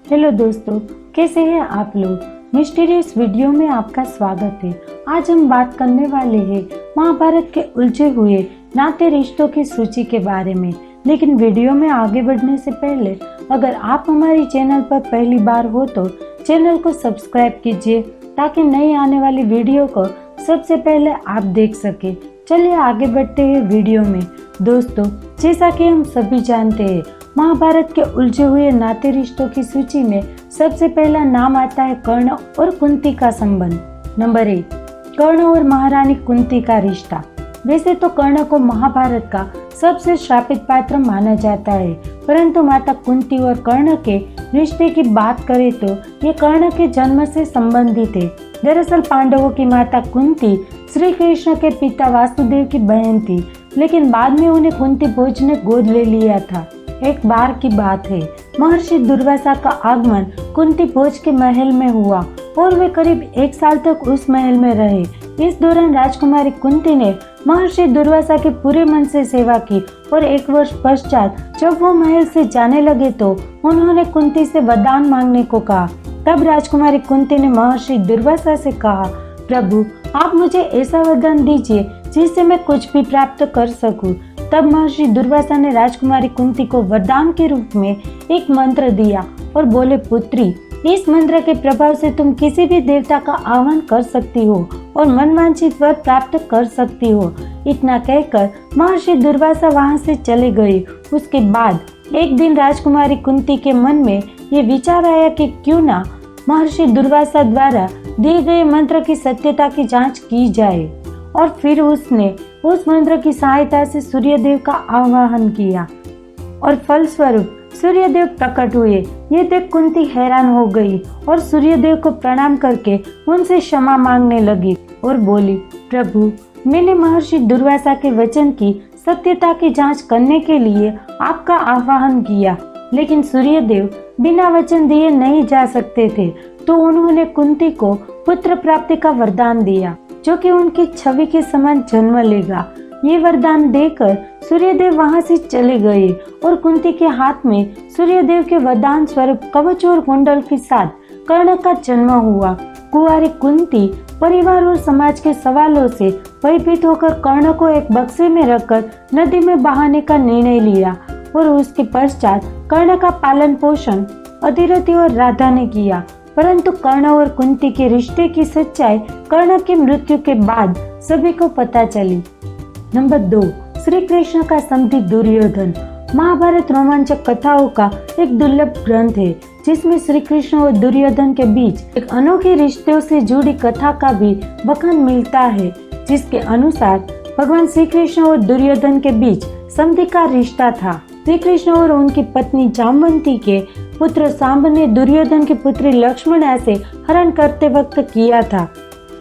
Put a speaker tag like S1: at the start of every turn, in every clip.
S1: Hello दोस्तों, कैसे हैं आप लोग। मिस्टीरियस वीडियो में आपका स्वागत है। आज हम बात करने वाले हैं महाभारत के उलझे हुए नाते रिश्तों की सूची के बारे में। लेकिन वीडियो में आगे बढ़ने से पहले अगर आप हमारी चैनल पर पहली बार हो तो चैनल को सब्सक्राइब कीजिए ताकि नई आने वाली वीडियो को सबसे पहले आप देख सके। चलिए आगे बढ़ते हैं वीडियो में। दोस्तों, जैसा कि हम सभी जानते हैं, महाभारत के उलझे हुए नाते रिश्तों की सूची में सबसे पहला नाम आता है कर्ण और कुंती का संबंध। नंबर 1, कर्ण और महारानी कुंती का रिश्ता। वैसे तो कर्ण को महाभारत का सबसे श्रापित पात्र माना जाता है, परंतु माता कुंती और कर्ण के रिश्ते की बात करें तो ये कर्ण के जन्म से संबंधित है। दरअसल पांडवों की माता कुंती श्री कृष्ण के पिता वासुदेव की बहन थी, लेकिन बाद में उन्हें कुंती भोज ने गोद ले लिया था। एक बार की बात है, महर्षि दुर्वासा का आगमन कुंती भोज के महल में हुआ और वे करीब 1 साल तक उस महल में रहे। इस दौरान राजकुमारी कुंती ने महर्षि दुर्वासा की पूरे मन से सेवा की और 1 वर्ष पश्चात जब वो महल से जाने लगे तो उन्होंने कुंती से वरदान मांगने को कहा। तब राजकुमारी कुंती ने महर्षि दुर्वासा से कहा, प्रभु आप मुझे ऐसा वरदान दीजिए जिससे मैं कुछ भी प्राप्त कर सकूं। तब महर्षि दुर्वासा ने राजकुमारी कुंती को वरदान के रूप में एक मंत्र दिया और बोले, पुत्री इस मंत्र के प्रभाव से तुम किसी भी देवता का आह्वान कर सकती हो और मनवांछित वर प्राप्त कर सकती हो। इतना कहकर महर्षि दुर्वासा वहां से चले गए। उसके बाद एक दिन राजकुमारी कुंती के मन में ये विचार आया कि क्यों ना महर्षि दुर्वासा द्वारा दिए गए मंत्र की सत्यता की जांच की जाए। और फिर उसने उस मंत्र की सहायता से सूर्यदेव का आवाहन किया और फलस्वरूप सूर्यदेव प्रकट हुए। ये देख कुंती हैरान हो गई और सूर्यदेव को प्रणाम करके उनसे क्षमा मांगने लगी और बोली, प्रभु मैंने महर्षि दुर्वासा के वचन की सत्यता की जांच करने के लिए आपका आह्वान किया, लेकिन सूर्यदेव बिना वचन दिए नहीं जा सकते थे, तो उन्होंने कुंती को पुत्र प्राप्ति का वरदान दिया जो कि उनकी छवि के समान जन्म लेगा। ये वरदान देकर सूर्यदेव वहां से चले गए और कुंती के हाथ में सूर्यदेव के वरदान स्वरूप कवच और कुंडल के साथ कर्ण का जन्म हुआ। कुंवारी कुंती परिवार और समाज के सवालों से भयभीत होकर कर्ण को एक बक्से में रखकर नदी में बहाने का निर्णय लिया और उसके पश्चात कर्ण का पालन पोषण अदिरथि और राधा ने किया। परंतु कर्ण और कुंती के रिश्ते की सच्चाई कर्ण की मृत्यु के बाद सभी को पता चली। नंबर 2, श्री कृष्ण का समधी दुर्योधन। महाभारत रोमांचक कथाओं का एक दुर्लभ ग्रंथ है जिसमें श्री कृष्ण और दुर्योधन के बीच एक अनोखे रिश्तों से जुड़ी कथा का भी बखान मिलता है, जिसके अनुसार भगवान श्री कृष्ण और दुर्योधन के बीच समधी का रिश्ता था। श्री कृष्ण और उनकी पत्नी जामवंती के पुत्र सांब ने दुर्योधन की पुत्री लक्ष्मणा से हरण करते वक्त किया था।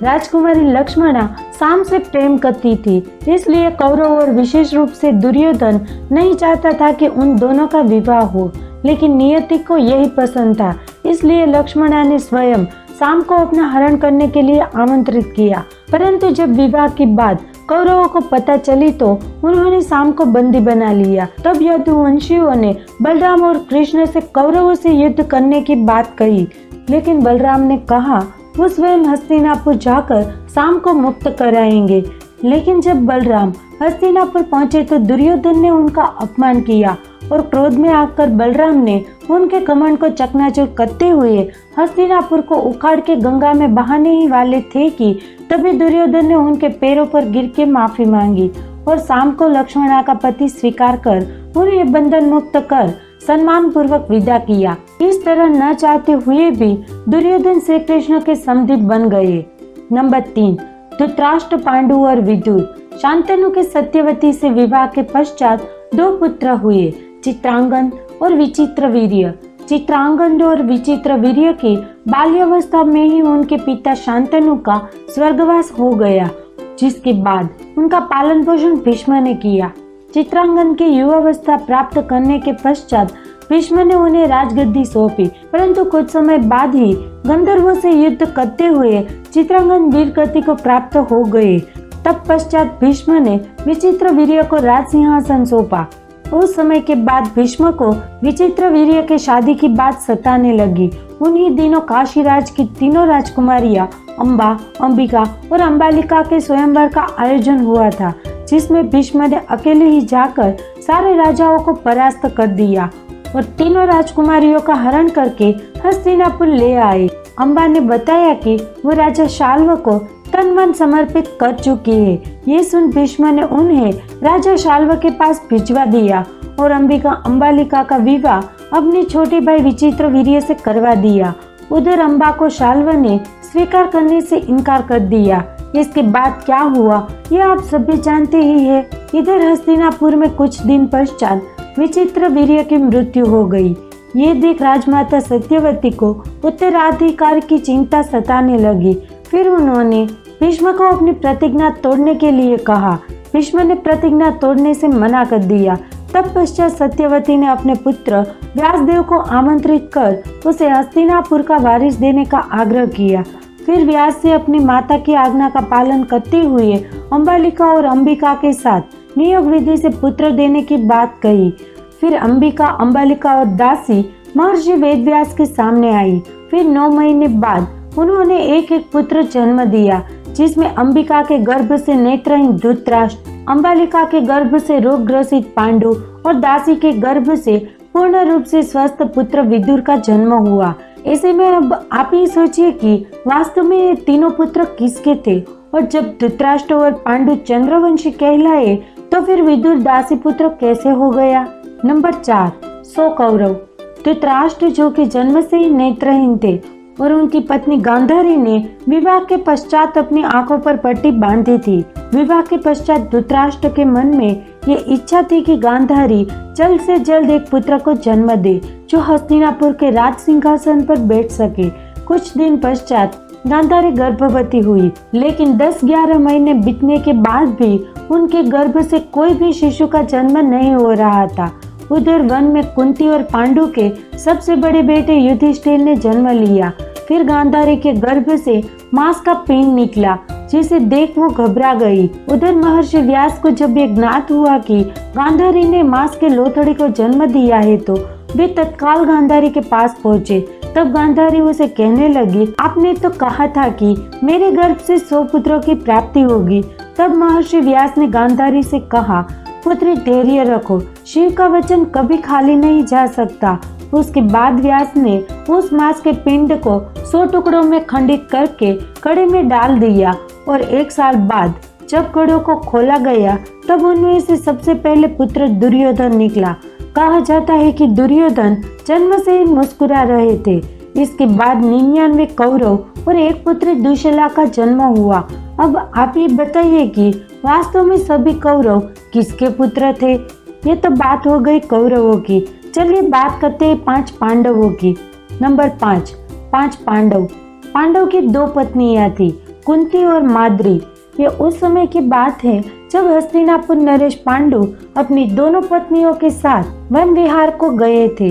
S1: राजकुमारी लक्ष्मणा सांब से प्रेम करती थी, इसलिए कौरव और विशेष रूप से दुर्योधन नहीं चाहता था कि उन दोनों का विवाह हो, लेकिन नियति को यही पसंद था। इसलिए लक्ष्मणा ने स्वयं सांब को अपना हरण करने के लिए आमंत्रित किया। परंतु जब विवाह की बात कौरवों को पता चली तो उन्होंने सांब को बंदी बना लिया। तब यदुवंशियों ने बलराम और कृष्ण से कौरवों से युद्ध करने की बात कही, लेकिन बलराम ने कहा वो स्वयं हस्तिनापुर जाकर सांब को मुक्त कराएंगे। लेकिन जब बलराम हस्तिनापुर पहुंचे तो दुर्योधन ने उनका अपमान किया और क्रोध में आकर बलराम ने उनके घमंड को चकनाचूर करते हुए हस्तिनापुर को उखाड़ के गंगा में बहाने ही वाले थे कि तभी दुर्योधन ने उनके पैरों पर गिर के माफी मांगी और सांब को लक्ष्मणा का पति स्वीकार कर उन्हें बंधन मुक्त कर सम्मान पूर्वक विदा किया। इस तरह न चाहते हुए भी दुर्योधन श्री कृष्ण के समधी बन गए। नंबर 3, धृतराष्ट्र, पांडु और विदुर। शांतनु के सत्यवती से विवाह के पश्चात 2 पुत्र हुए, चित्रांगन और विचित्रवीर्य। चित्रांगन और विचित्रवीर्य की बाल्यावस्था में ही उनके पिता शांतनु का स्वर्गवास हो गया, जिसके बाद उनका पालन पोषण भीष्म ने किया। चित्रांगन की युवावस्था प्राप्त करने के पश्चात भीष्म ने उन्हें राजगद्दी सौंपी, परंतु कुछ समय बाद ही गंधर्वों से युद्ध करते हुए चित्रांगन वीर गति को प्राप्त हो गए। तब पश्चात भीष्म ने विचित्रवीर्य को राज सिंहासन सौंपा। उस समय के बाद भीष्म को विचित्रवीर्य के शादी की बात सताने लगी। उन्हीं दिनों काशीराज की तीनों राजकुमारियां अंबा, अंबिका और अंबालिका के स्वयंवर का आयोजन हुआ था, जिसमें भीष्म ने अकेले ही जाकर सारे राजाओं को परास्त कर दिया और तीनों राजकुमारियों का हरण करके हस्तिनापुर ले आए। अंबा ने बताया कि वो राजा शाल्व को तन मन समर्पित कर चुकी है। ये सुन भीष्म ने उन्हें राजा शाल्व के पास भिजवा दिया और अंबिका अंबालिका का विवाह अपने छोटे भाई विचित्रवीर्य से करवा दिया। उधर अंबा को शाल्व ने स्वीकार करने से इनकार कर दिया। इसके बाद क्या हुआ ये आप सभी जानते ही है। इधर हस्तिनापुर में कुछ दिन पश्चात विचित्रवीर्य की मृत्यु हो गई। ये देख राजमाता सत्यवती को उत्तराधिकार की चिंता सताने लगी। फिर उन्होंने भीष्म को अपनी प्रतिज्ञा तोड़ने के लिए कहा। भीष्म ने प्रतिज्ञा तोड़ने से मना कर दिया। तब पश्चात सत्यवती ने अपने पुत्र व्यासदेव को आमंत्रित कर उसे हस्तिनापुर का वारिस देने का आग्रह किया। फिर व्यास से अपनी माता की आज्ञा का पालन करते हुए अंबालिका और अंबिका के साथ नियोग विधि से पुत्र देने की बात कही। फिर अंबिका, अंबालिका और दासी महर्षि वेदव्यास के सामने आई। फिर 9 महीने बाद उन्होंने एक एक पुत्र जन्म दिया, जिसमें अंबिका के गर्भ से नेत्रहीन धृतराष्ट्र, अंबालिका के गर्भ से रोग ग्रसित पांडु और दासी के गर्भ से पूर्ण रूप से स्वस्थ पुत्र विदुर का जन्म हुआ। ऐसे में अब आप ही सोचिए कि वास्तव में ये तीनों पुत्र किसके थे, और जब धृतराष्ट्र और पांडु चंद्रवंशी कहलाए तो फिर विदुर दासी पुत्र कैसे हो गया। नंबर 4, 100 कौरव। धृतराष्ट्र जो कि जन्म से ही नेत्रहीन थे और उनकी पत्नी गांधारी ने विवाह के पश्चात अपनी आंखों पर पट्टी बांधी थी। विवाह के पश्चात धृतराष्ट्र के मन में ये इच्छा थी कि गांधारी जल्द से जल्द एक पुत्र को जन्म दे जो हस्तिनापुर के राज सिंहासन पर बैठ सके। कुछ दिन पश्चात गांधारी गर्भवती हुई, लेकिन 10-11 महीने बीतने के बाद भी उनके गर्भ से कोई भी शिशु का जन्म नहीं हो रहा था। उधर वन में कुंती और पांडु के सबसे बड़े बेटे युधिष्ठिर ने जन्म लिया। फिर गांधारी के गर्भ से मांस का पिंड निकला, जिसे देख वो घबरा गई। उधर महर्षि व्यास को जब ये ज्ञात हुआ कि गांधारी ने मांस के लोथड़े को जन्म दिया है तो वे तत्काल गांधारी के पास पहुँचे। तब गांधारी उसे कहने लगी, आपने तो कहा था कि मेरे गर्भ से 100 पुत्रों की प्राप्ति होगी। तब महर्षि व्यास ने गांधारी से कहा, पुत्री धैर्य रखो, शिव का वचन कभी खाली नहीं जा सकता। उसके बाद व्यास ने उस मांस के पिंड को 100 टुकड़ों में खंडित करके कड़े में डाल दिया और 1 साल बाद जब कड़ों को खोला गया तब उनमें से सबसे पहले पुत्र दुर्योधन निकला। कहा जाता है कि दुर्योधन जन्म से ही मुस्कुरा रहे थे। इसके बाद 99 कौरव और एक पुत्री दुशाला का जन्म हुआ। अब आप ही बताइए कि वास्तव में सभी कौरव किसके पुत्र थे। ये तो बात हो गई कौरवों की। चलिए बात करते हैं 5 पांडवों की। नंबर 5, 5 पांडव। पांडव की 2 पत्नियां थी, कुंती और माद्री। ये उस समय की बात है जब हस्तिनापुर नरेश पांडु अपनी दोनों पत्नियों के साथ वन विहार को गए थे,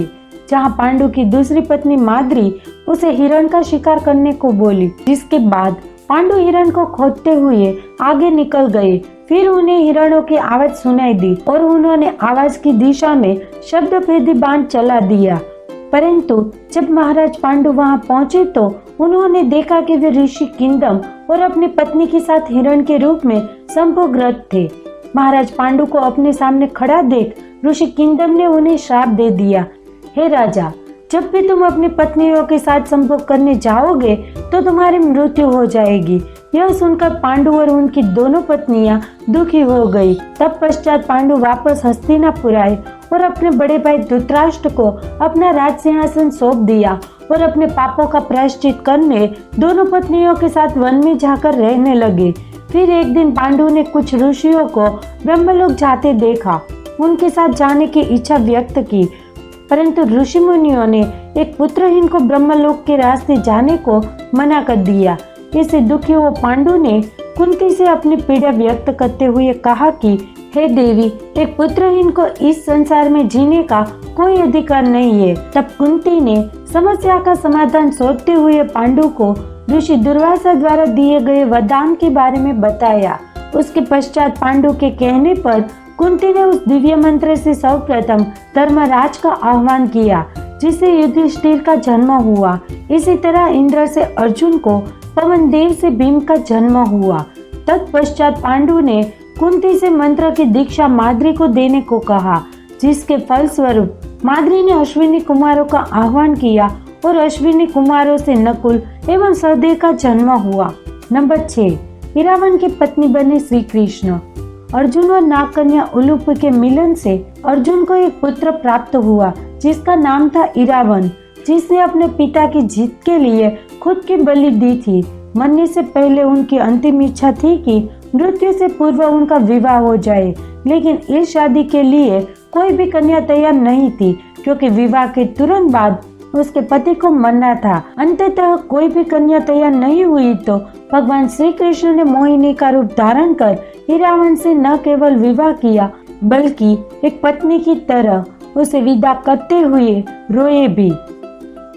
S1: जहां पांडु की दूसरी पत्नी माद्री उसे हिरण का शिकार करने को बोली। जिसके बाद पांडु हिरण को खोजते हुए आगे निकल गए। फिर उन्हें हिरणों की आवाज सुनाई दी और उन्होंने आवाज की दिशा में शब्दभेदी बाण चला दिया। परंतु जब महाराज पांडु वहां पहुंचे तो उन्होंने देखा कि वे ऋषि किंदम और अपनी पत्नी के साथ हिरण के रूप में संभोगरत थे। महाराज पांडु को अपने सामने खड़ा देख ऋषि किंदम ने उन्हें श्राप दे दिया, हे राजा, जब भी तुम अपनी पत्नियों के साथ संभोग करने जाओगे तो तुम्हारी मृत्यु हो जाएगी। यह सुनकर पांडु और उनकी दोनों पत्नियां दुखी हो गई। तब पश्चात पांडु वापस हस्तिनापुर आए और अपने बड़े भाई धृतराष्ट्र को अपना राज सिंहासन सौंप दिया और अपने पापों का प्रायश्चित करने दोनों पत्नियों के साथ वन में जाकर रहने लगे। फिर एक दिन पांडु ने कुछ ऋषियों को ब्रह्मलोक जाते देखा। उनके साथ जाने की इच्छा व्यक्त की, परंतु ऋषि मुनियों ने एक पुत्रहीन को ब्रह्मलोक के रास्ते जाने को मना कर दिया। इससे दुखी हुए पांडु ने कुंती से अपनी पीड़ा व्यक्त करते हुए कहा कि हे देवी, एक पुत्रहीन को इस संसार में जीने का कोई अधिकार नहीं है। तब कुंती ने समस्या का समाधान सोचते हुए पांडु को ऋषि दुर्वासा द्वारा दिए गए वरदान के बारे में बताया। उसके पश्चात पांडु के कहने पर कुंती ने उस दिव्य मंत्र से सर्वप्रथम धर्मराज का आह्वान किया, जिससे युधिष्ठिर का जन्म हुआ। इसी तरह इंद्र से अर्जुन को, पवन देव से भीम का जन्म हुआ। तत्पश्चात पांडु ने कुंती से मंत्र की दीक्षा माद्री को देने को कहा, जिसके फलस्वरूप माद्री ने अश्विनी कुमारों का आह्वान किया और अश्विनी कुमारों से नकुल एवं सहदेव का जन्म हुआ। नंबर 6, इरावन की पत्नी बने श्री कृष्ण। अर्जुन और नागकन्या उलूप के मिलन से अर्जुन को एक पुत्र प्राप्त हुआ, जिसका नाम था इरावन, जिसने अपने पिता की जीत के लिए खुद की बलि दी थी। मरने से पहले उनकी अंतिम इच्छा थी कि मृत्यु से पूर्व उनका विवाह हो जाए, लेकिन इस शादी के लिए कोई भी कन्या तैयार नहीं थी, क्योंकि विवाह के तुरंत बाद उसके पति को मरना था। अंततः कोई भी कन्या तैयार नहीं हुई तो भगवान श्री कृष्ण ने मोहिनी का रूप धारण कर इरावन से न केवल विवाह किया, बल्कि एक पत्नी की तरह उसे विदा करते हुए रोए भी।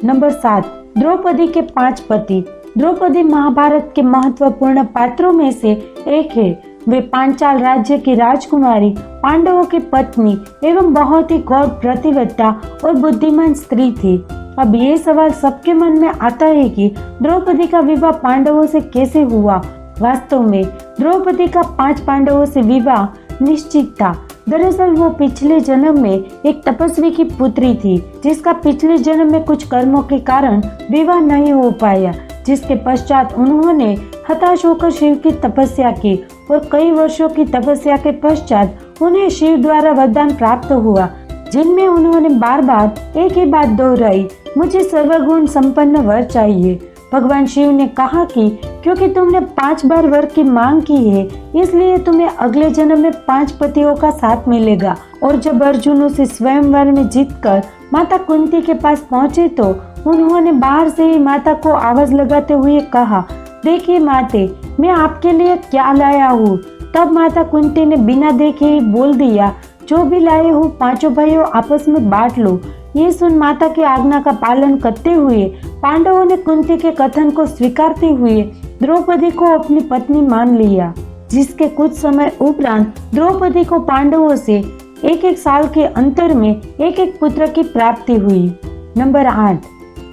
S1: नंबर 7, द्रौपदी के 5 पति। द्रौपदी महाभारत के महत्वपूर्ण पात्रों में से एक है। वे पांचाल राज्य की राजकुमारी, पांडवों की पत्नी एवं बहुत ही गौर प्रतिवद्धा और बुद्धिमान स्त्री थी। अब ये सवाल सबके मन में आता है कि द्रौपदी का विवाह पांडवों से कैसे हुआ। वास्तव में द्रौपदी का 5 पांडवों से विवाह निश्चित था। दरअसल वो पिछले जन्म में एक तपस्वी की पुत्री थी, जिसका पिछले जन्म में कुछ कर्मों के कारण विवाह नहीं हो पाया, जिसके पश्चात उन्होंने हताश होकर शिव की तपस्या की और कई वर्षों की तपस्या के पश्चात उन्हें शिव द्वारा वरदान प्राप्त हुआ, जिनमें उन्होंने बार बार एक ही बात दोहराई, मुझे सर्वगुण संपन्न वर चाहिए। भगवान शिव ने कहा कि क्योंकि तुमने 5 बार वर की मांग की है, इसलिए तुम्हें अगले जन्म में 5 पतियों का साथ मिलेगा। और जब अर्जुन उसे स्वयंवर में जीतकर माता कुंती के पास पहुंचे तो उन्होंने बाहर से ही माता को आवाज लगाते हुए कहा, देखिए माते, मैं आपके लिए क्या लाया हूँ। तब माता कुंती ने बिना देखे ही बोल दिया, जो भी लाए हो 5 भाइयों आपस में बांट लो। ये सुन माता की आज्ञा का पालन करते हुए पांडवों ने कुंती के कथन को स्वीकारते हुए द्रौपदी को अपनी पत्नी मान लिया, जिसके कुछ समय उपरांत द्रौपदी को पांडवों से एक साल के अंतर में एक पुत्र की प्राप्ति हुई। नंबर 8,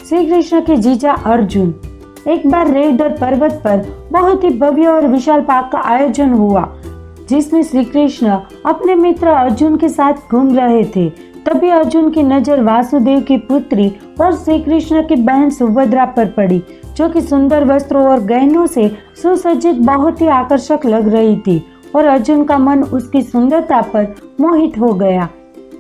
S1: श्री कृष्ण के जीजा अर्जुन। एक बार रेवदर पर्वत पर बहुत ही भव्य और विशाल पार्क का आयोजन हुआ, जिसमें श्री कृष्ण अपने मित्र अर्जुन के साथ घूम रहे थे। तभी अर्जुन की नजर वासुदेव की पुत्री और श्री कृष्ण की बहन सुभद्रा पर पड़ी, जो कि सुंदर वस्त्रों और गहनों से सुसज्जित बहुत ही आकर्षक लग रही थी, और अर्जुन का मन उसकी सुंदरता पर मोहित हो गया।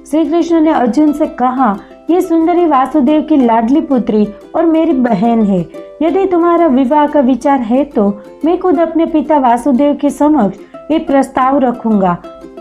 S1: श्री कृष्ण ने अर्जुन से कहा, ये सुंदरी वासुदेव की लाडली पुत्री और मेरी बहन है। यदि तुम्हारा विवाह का विचार है तो मैं खुद अपने पिता वासुदेव के समक्ष ये प्रस्ताव रखूंगा।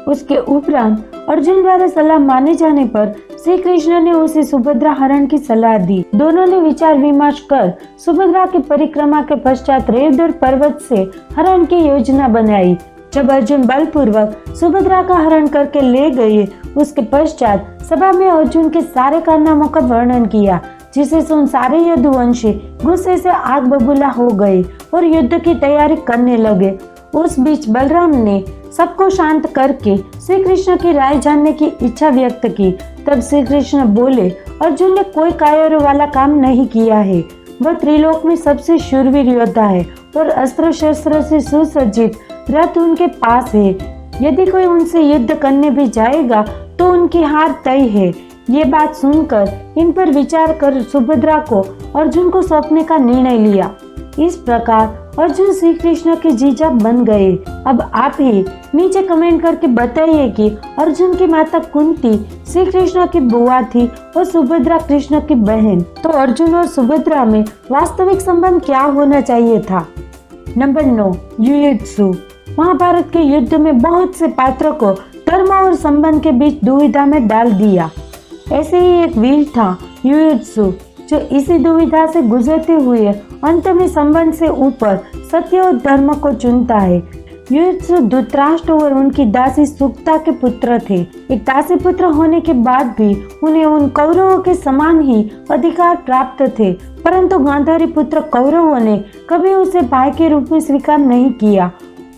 S1: उसके उपरांत अर्जुन द्वारा सलाह माने जाने पर श्री कृष्ण ने उसे सुभद्रा हरण की सलाह दी। दोनों ने विचार विमर्श कर सुभद्रा की परिक्रमा के पश्चात रेवदर पर्वत से हरण की योजना बनाई। जब अर्जुन बलपूर्वक सुभद्रा का हरण करके ले गए, उसके पश्चात सभा में अर्जुन के सारे कारनामों का वर्णन किया, जिसे सुन सारे यदुवंशी गुस्से से आग बबूला हो गए और युद्ध की तैयारी करने लगे। उस बीच बलराम ने सबको शांत करके श्री कृष्ण की राय जानने की इच्छा व्यक्त की। तब श्री कृष्ण बोले, अर्जुन ने कोई कायरों वाला काम नहीं किया है। वह त्रिलोक में सबसे शूरवीर योद्धा है और अस्त्र शस्त्र से सुसज्जित रथ उनके पास है। यदि कोई उनसे युद्ध करने भी जाएगा तो उनकी हार तय है। ये बात सुनकर इन पर विचार कर सुभद्रा को अर्जुन को सौंपने का निर्णय लिया। इस प्रकार अर्जुन श्री कृष्ण के जीजा बन गए। अब आप ही नीचे कमेंट करके बताइए कि अर्जुन की माता कुंती श्री कृष्ण की बुआ थी और सुभद्रा कृष्ण की बहन। तो अर्जुन और सुभद्रा में वास्तविक संबंध क्या होना चाहिए था। नंबर 9, युयुत्सु। महाभारत के युद्ध में बहुत से पात्रों को धर्म और संबंध के बीच दुविधा में डाल दिया। ऐसे ही एक वीर था युयुत्सु, जो इसी दुविधा से गुजरते हुए अंत में संबंध से ऊपर सत्य और धर्म को चुनता है। युयुत्सु धृतराष्ट्र और उनकी दासी सुक्ता के पुत्र थे। एक दासी पुत्र होने के बाद भी उन्हें उन कौरवों के समान ही अधिकार प्राप्त थे, परंतु गांधारी पुत्र कौरवों ने कभी उसे भाई के रूप में स्वीकार नहीं किया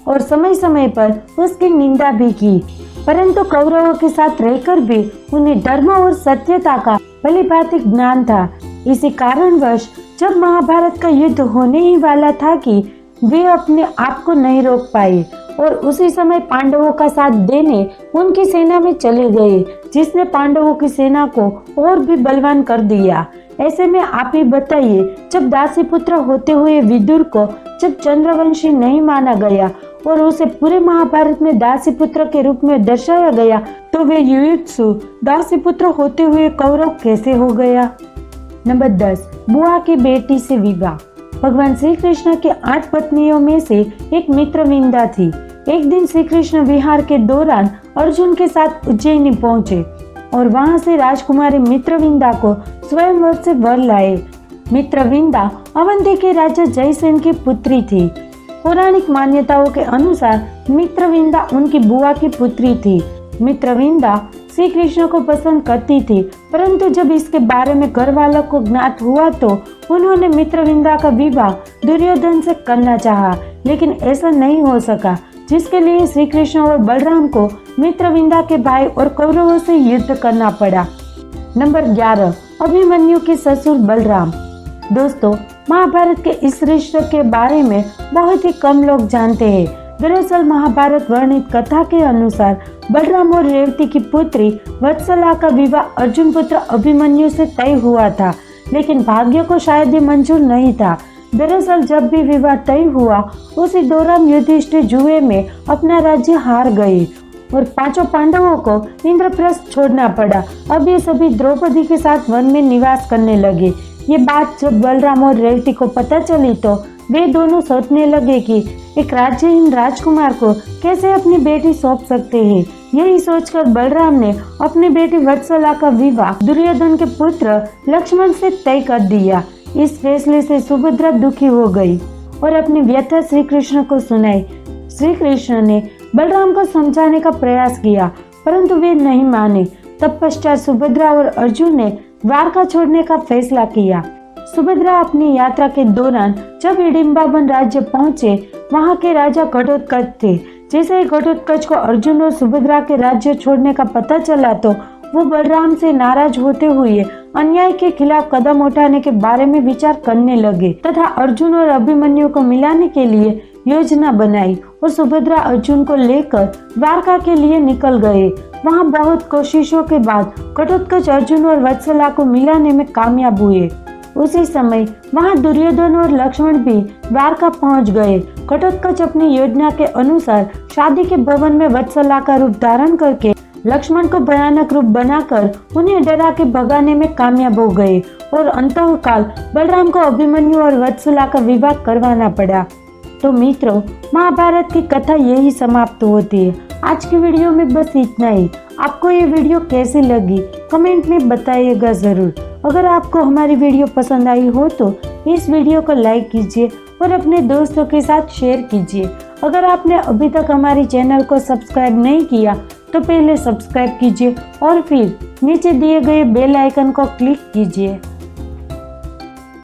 S1: और समय समय पर उसकी निंदा भी की। परंतु कौरवों के साथ रहकर भी उन्हें धर्म और सत्यता का भलीभांति ज्ञान था। इसी कारणवश जब महाभारत का युद्ध होने ही वाला था कि वे अपने आप को नहीं रोक पाए और उसी समय पांडवों का साथ देने उनकी सेना में चले गए, जिसने पांडवों की सेना को और भी बलवान कर दिया। ऐसे में आप ही बताइए, जब दासीपुत्र होते हुए विदुर को जब चंद्रवंशी नहीं माना गया और उसे पूरे महाभारत में दासीपुत्र के रूप में दर्शाया गया, तो वे युयुत्सु दासीपुत्र होते हुए कौरव कैसे हो गया। नंबर 10, बुआ की बेटी से विवाह। भगवान श्री कृष्ण की 8 पत्नियों में से एक मित्रविंदा थी। एक दिन श्री कृष्ण विहार के दौरान अर्जुन के साथ उज्जैनी पहुंचे और वहां से राजकुमारी मित्रविंदा को स्वयंवर से वर लाए। मित्रविंदा अवंती के राजा जयसेन की पुत्री थी। पौराणिक मान्यताओं के अनुसार मित्रविंदा उनकी बुआ की पुत्री थी। मित्रविंदा श्री कृष्ण को पसंद करती थी, परंतु जब इसके बारे में घर वालों को ज्ञात हुआ तो उन्होंने मित्रविंदा का विवाह दुर्योधन से करना चाहा, लेकिन ऐसा नहीं हो सका, जिसके लिए श्री कृष्ण और बलराम को मित्रविंदा के भाई और कौरवों से युद्ध करना पड़ा। नंबर 11, अभिमन्यु के ससुर बलराम। दोस्तों, महाभारत के इस रिश्ते के बारे में बहुत ही कम लोग जानते हैं। दरअसल महाभारत वर्णित कथा के अनुसार बलराम और रेवती की पुत्री वत्सला का विवाह अर्जुन पुत्र अभिमन्यु से तय हुआ था, लेकिन भाग्य को शायद ये मंजूर नहीं था। दरअसल जब भी विवाह तय हुआ उसी दौरान युधिष्ठिर जुए में अपना राज्य हार गए और 5 पांडवों को इंद्रप्रस्थ छोड़ना पड़ा। अब ये सभी द्रौपदी के साथ वन में निवास करने लगे। ये बात जब बलराम और रेवती को पता चली तो वे दोनों सोचने लगे कि एक राज्यहीन राजकुमार को कैसे अपनी बेटी सौंप सकते हैं। यही सोचकर बलराम ने अपनी बेटी वत्सला का विवाह दुर्योधन के पुत्र लक्ष्मण से तय कर दिया। इस फैसले से सुभद्रा दुखी हो गई और अपनी व्यथा श्री कृष्ण को सुनाई। श्री कृष्ण ने बलराम को समझाने का प्रयास किया, परंतु वे नहीं माने। तत्पश्चात सुभद्रा और अर्जुन ने द्वारका छोड़ने का फैसला किया। सुभद्रा अपनी यात्रा के दौरान जब हिडिंबावन राज्य पहुंचे, वहां के राजा घटोत्कच थे। जैसे ही घटोत्कच को अर्जुन और सुभद्रा के राज्य छोड़ने का पता चला तो वो बलराम से नाराज होते हुए अन्याय के खिलाफ कदम उठाने के बारे में विचार करने लगे तथा अर्जुन और अभिमन्यु को मिलाने के लिए योजना बनाई और सुभद्रा अर्जुन को लेकर द्वारका के लिए निकल गए। वहां बहुत कोशिशों के बाद घटोत्कच अर्जुन और वत्सला को मिलाने में कामयाब हुए। उसी समय वहां दुर्योधन और लक्ष्मण भी द्वारका पहुंच गए। घटोत्कच अपनी योजना के अनुसार शादी के भवन में वत्सला का रूप धारण करके लक्ष्मण को भयानक रूप बनाकर उन्हें डरा के भगाने में कामयाब हो गए और अंतकाल बलराम को अभिमन्यु और वत्सला का विवाह करवाना पड़ा। तो मित्रों, महाभारत की कथा यही समाप्त होती है। आज की वीडियो में बस इतना ही। आपको ये वीडियो कैसी लगी कमेंट में बताइएगा जरूर। अगर आपको हमारी वीडियो पसंद आई हो तो इस वीडियो को लाइक कीजिए और अपने दोस्तों के साथ शेयर कीजिए। अगर आपने अभी तक हमारी चैनल को सब्सक्राइब नहीं किया तो पहले सब्सक्राइब कीजिए और फिर नीचे दिए गए बेल आइकन को क्लिक कीजिए।